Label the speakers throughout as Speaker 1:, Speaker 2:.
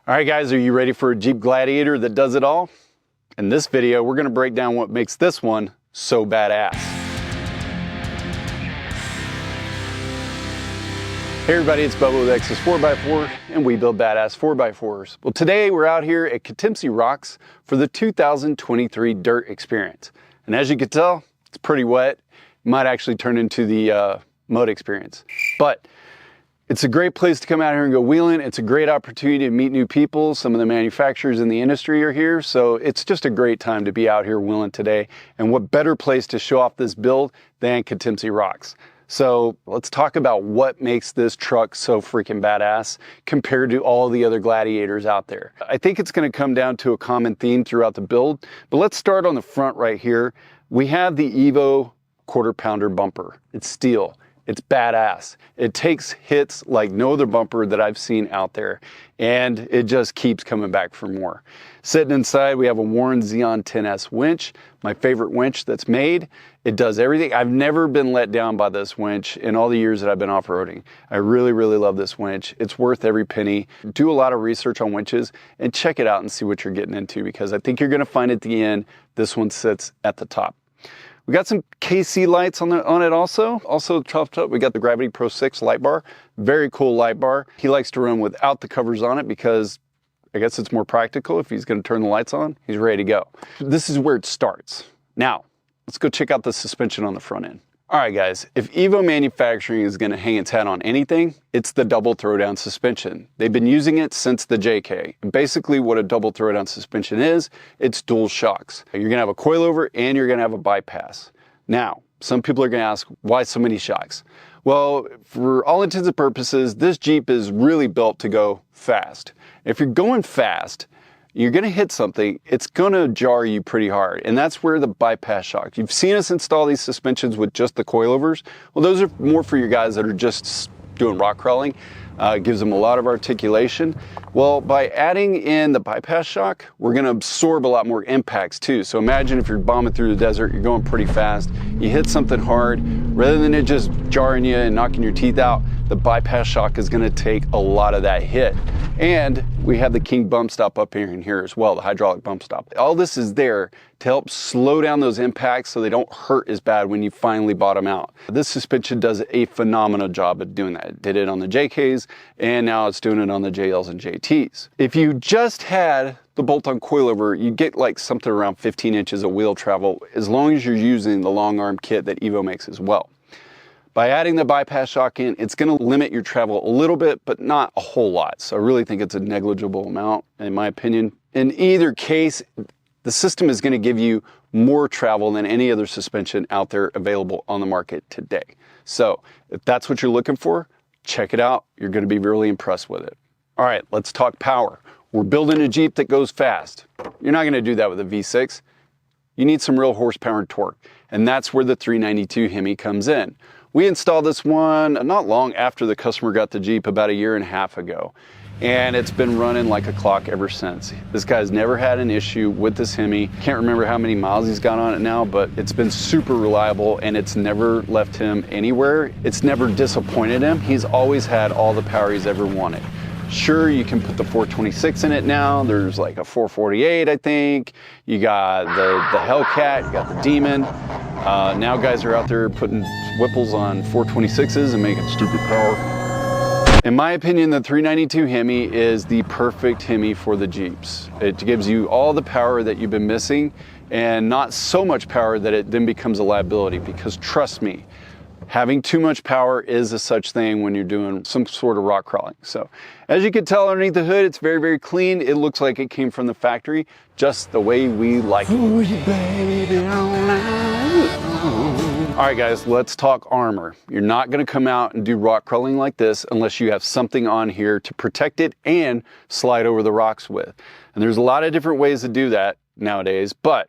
Speaker 1: All right guys, are you ready for a Jeep Gladiator that does it all? In this video, we're gonna break down what makes this one so badass. Hey everybody, it's Bubba with X's 4x4 and we build badass 4x4s. Well, today we're out here at Coutimsy Rocks for the 2023 Dirt Experience. And as you can tell, it's pretty wet. It might actually turn into the mud experience. But it's a great place to come out here and go wheeling. It's a great opportunity to meet new people. Some of the manufacturers in the industry are here. So it's just a great time to be out here wheeling today. And what better place to show off this build than Coutimsy Rocks. So let's talk about what makes this truck so freaking badass compared to all the other Gladiators out there. I think it's going to come down to a common theme throughout the build, but let's start on the front right here. We have the EVO quarter-pounder bumper. It's steel. It's badass. It takes hits like no other bumper that I've seen out there, and it just keeps coming back for more. Sitting inside, we have a Warren Xeon 10S winch, my favorite winch that's made. It does everything. I've never been let down by this winch in all the years that I've been off-roading. I really, really love this winch. It's worth every penny. Do a lot of research on winches and check it out and see what you're getting into, because I think you're gonna find at the end, this one sits at the top. We got some KC lights on it also. Also chopped up, we got the Gravity Pro 6 light bar. Very cool light bar. He likes to run without the covers on it because I guess it's more practical. If he's gonna turn the lights on, he's ready to go. This is where it starts. Now, let's go check out the suspension on the front end. All right guys, if EVO Manufacturing is gonna hang its hat on anything, it's the double throwdown suspension. They've been using it since the JK. And basically what a double throwdown suspension is, it's dual shocks. You're gonna have a coilover and you're gonna have a bypass. Now, some people are gonna ask, why so many shocks? Well, for all intents and purposes, this Jeep is really built to go fast. If you're going fast, you're gonna hit something, it's gonna jar you pretty hard. And that's where the bypass shock. You've seen us install these suspensions with just the coilovers. Well, those are more for your guys that are just doing rock crawling. It gives them a lot of articulation. Well, by adding in the bypass shock, we're gonna absorb a lot more impacts too. So imagine if you're bombing through the desert, you're going pretty fast, you hit something hard, rather than it just jarring you and knocking your teeth out, the bypass shock is gonna take a lot of that hit. And we have the King bump stop up here as well, the hydraulic bump stop. All this is there to help slow down those impacts so they don't hurt as bad when you finally bottom out. This suspension does a phenomenal job of doing that. It did it on the JKs, and now it's doing it on the JLs and JTs. If you just had the bolt-on coilover, you get like something around 15 inches of wheel travel, as long as you're using the long arm kit that EVO makes as well. By adding the bypass shock in, it's gonna limit your travel a little bit, but not a whole lot. So I really think it's a negligible amount, in my opinion. In either case, the system is gonna give you more travel than any other suspension out there available on the market today. So if that's what you're looking for, check it out. You're gonna be really impressed with it. All right, let's talk power. We're building a Jeep that goes fast. You're not gonna do that with a V6. You need some real horsepower and torque. And that's where the 392 Hemi comes in. We installed this one not long after the customer got the Jeep, about 1.5 years ago. And it's been running like a clock ever since. This guy's never had an issue with this Hemi. Can't remember how many miles he's got on it now, but it's been super reliable and it's never left him anywhere. It's never disappointed him. He's always had all the power he's ever wanted. Sure, you can put the 426 in it now. There's like a 448, I think. You got the Hellcat, you got the Demon. Now guys are out there putting Whipples on 426s and making stupid power. In my opinion, the 392 Hemi is the perfect Hemi for the Jeeps. It gives you all the power that you've been missing, and not so much power that it then becomes a liability, because trust me, having too much power is a such thing when you're doing some sort of rock crawling. So as you can tell underneath the hood, it's very, very clean. It looks like it came from the factory, just the way we like it. Ooh, baby, all right guys, let's talk armor. You're not gonna come out and do rock crawling like this unless you have something on here to protect it and slide over the rocks with. And there's a lot of different ways to do that nowadays, but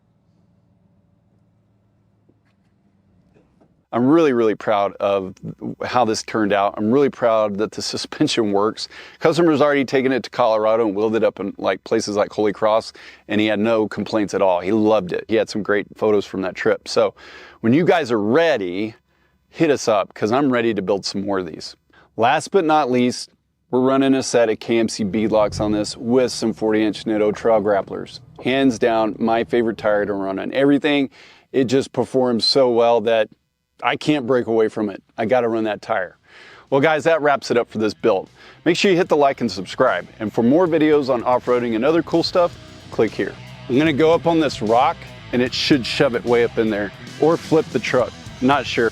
Speaker 1: I'm really, really proud of how this turned out. I'm really proud that the suspension works. Customer's already taken it to Colorado and wheeled it up in like places like Holy Cross, and he had no complaints at all. He loved it. He had some great photos from that trip. So when you guys are ready, hit us up, because I'm ready to build some more of these. Last but not least, we're running a set of KMC beadlocks on this with some 40-inch Nitto trail grapplers. Hands down, my favorite tire to run on everything. It just performs so well that I can't break away from it. I gotta run that tire. Well guys, that wraps it up for this build. Make sure you hit the like and subscribe. And for more videos on off-roading and other cool stuff, click here. I'm gonna go up on this rock and it should shove it way up in there, or flip the truck, not sure.